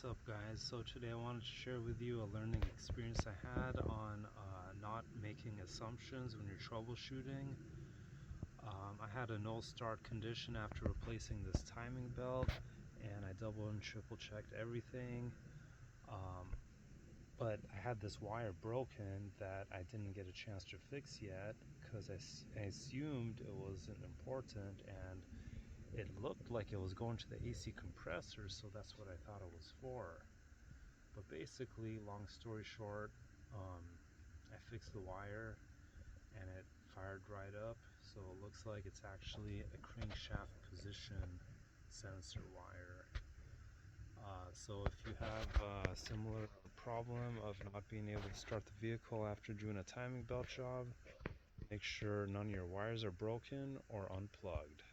What's up guys? So today I wanted to share with you a learning experience I had on not making assumptions when you're troubleshooting. I had a no start condition after replacing this timing belt, and I double and triple checked everything, but I had this wire broken that I didn't get a chance to fix yet because I assumed it wasn't important, and it looked like it was going to the AC compressor, so that's what I thought it was for. But basically, long story short, I fixed the wire and it fired right up, so it looks like it's actually a crankshaft position sensor wire. So if you have a similar problem of not being able to start the vehicle after doing a timing belt job, make sure none of your wires are broken or unplugged.